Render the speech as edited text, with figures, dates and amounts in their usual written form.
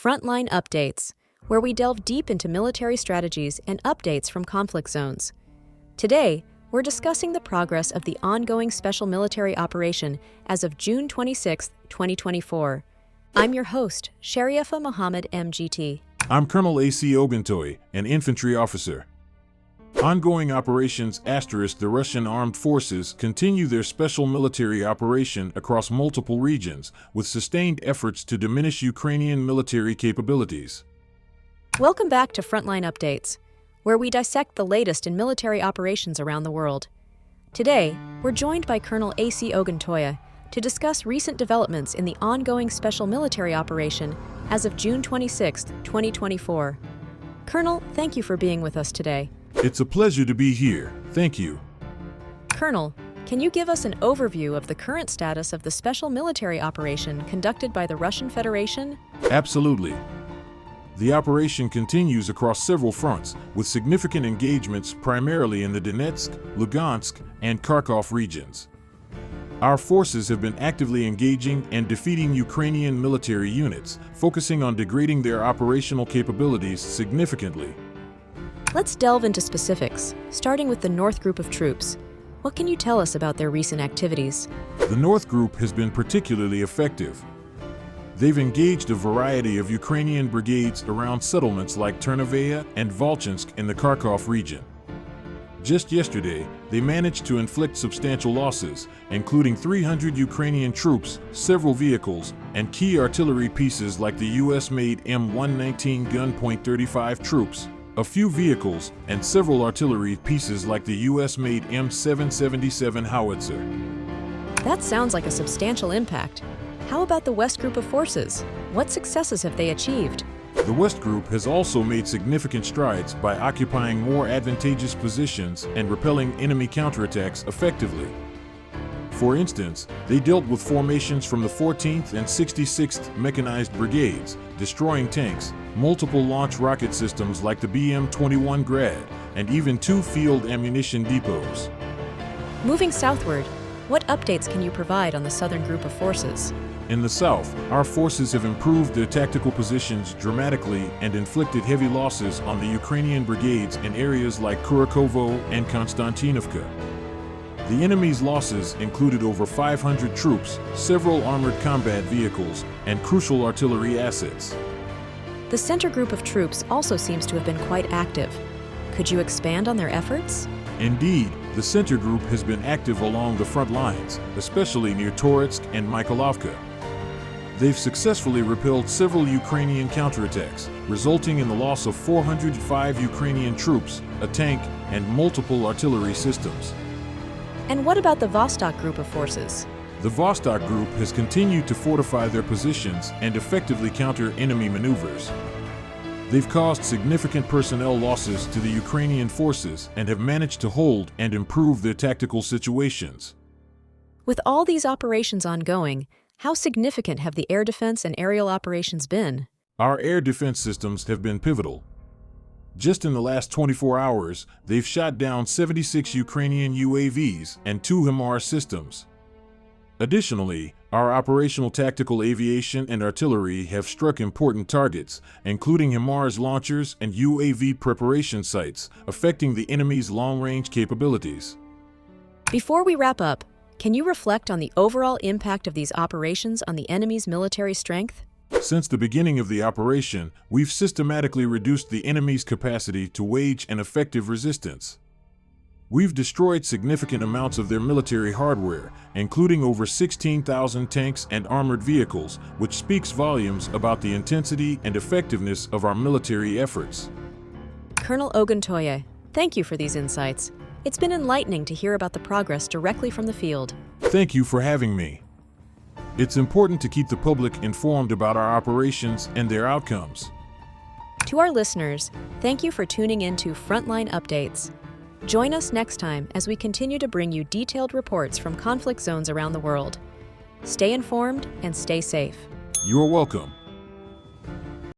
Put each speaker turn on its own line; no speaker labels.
Frontline Updates, where we delve deep into military strategies and updates from conflict zones. Today, we're discussing the progress of the ongoing special military operation as of June 26, 2024. I'm your host, Sharifah Mohammed MGT.
I'm Colonel AUC Oguntoye, an infantry officer. Ongoing operations * the Russian armed forces continue their special military operation across multiple regions, with sustained efforts to diminish Ukrainian military capabilities.
Welcome back to Frontline Updates, where we dissect the latest in military operations around the world. Today, we're joined by Colonel AUC Oguntoye to discuss recent developments in the ongoing special military operation as of June 26, 2024. Colonel, thank you for being with us today.
It's a pleasure to be here. Thank you.
Colonel, can you give us an overview of the current status of the special military operation conducted by the Russian Federation?
Absolutely. The operation continues across several fronts, with significant engagements primarily in the Donetsk, Lugansk, and Kharkov regions. Our forces have been actively engaging and defeating Ukrainian military units, focusing on degrading their operational capabilities significantly.
Let's delve into specifics, starting with the North Group of troops. What can you tell us about their recent activities?
The North Group has been particularly effective. They've engaged a variety of Ukrainian brigades around settlements like Ternavaya and Volchansk in the Kharkov region. Just yesterday, they managed to inflict substantial losses, including 300 Ukrainian troops, several vehicles, and key artillery pieces like the US-made M119 gun .35 troops, a few vehicles, and several artillery pieces like the US-made M777 howitzer.
That sounds like a substantial impact. How about the West Group of forces? What successes have they achieved?
The West Group has also made significant strides by occupying more advantageous positions and repelling enemy counterattacks effectively. For instance, they dealt with formations from the 14th and 66th Mechanized Brigades, destroying tanks, multiple launch rocket systems like the BM-21 Grad, and even 2 field ammunition depots.
Moving southward, what updates can you provide on the Southern Group of forces?
In the south, our forces have improved their tactical positions dramatically and inflicted heavy losses on the Ukrainian brigades in areas like Kurakovo and Konstantinovka. The enemy's losses included over 500 troops, several armored combat vehicles, and crucial artillery assets.
The Center Group of troops also seems to have been quite active. Could you expand on their efforts?
Indeed, the Center Group has been active along the front lines, especially near Toretsk and Mykolaiv. They've successfully repelled several Ukrainian counterattacks, resulting in the loss of 405 Ukrainian troops, a tank, and multiple artillery systems.
And what about the Vostok Group of forces?
The Vostok Group has continued to fortify their positions and effectively counter enemy maneuvers. They've caused significant personnel losses to the Ukrainian forces and have managed to hold and improve their tactical situations.
With all these operations ongoing, how significant have the air defense and aerial operations been?
Our air defense systems have been pivotal. Just in the last 24 hours, they've shot down 76 Ukrainian UAVs and 2 HIMARS systems. Additionally, our operational tactical aviation and artillery have struck important targets, including HIMARS launchers and UAV preparation sites, affecting the enemy's long-range capabilities.
Before we wrap up, can you reflect on the overall impact of these operations on the enemy's military strength?
Since the beginning of the operation, we've systematically reduced the enemy's capacity to wage an effective resistance. We've destroyed significant amounts of their military hardware, including over 16,000 tanks and armored vehicles, which speaks volumes about the intensity and effectiveness of our military efforts.
Colonel Oguntoye, thank you for these insights. It's been enlightening to hear about the progress directly from the field.
Thank you for having me. It's important to keep the public informed about our operations and their outcomes.
To our listeners, thank you for tuning in to Frontline Updates. Join us next time as we continue to bring you detailed reports from conflict zones around the world. Stay informed and stay safe.
You're welcome.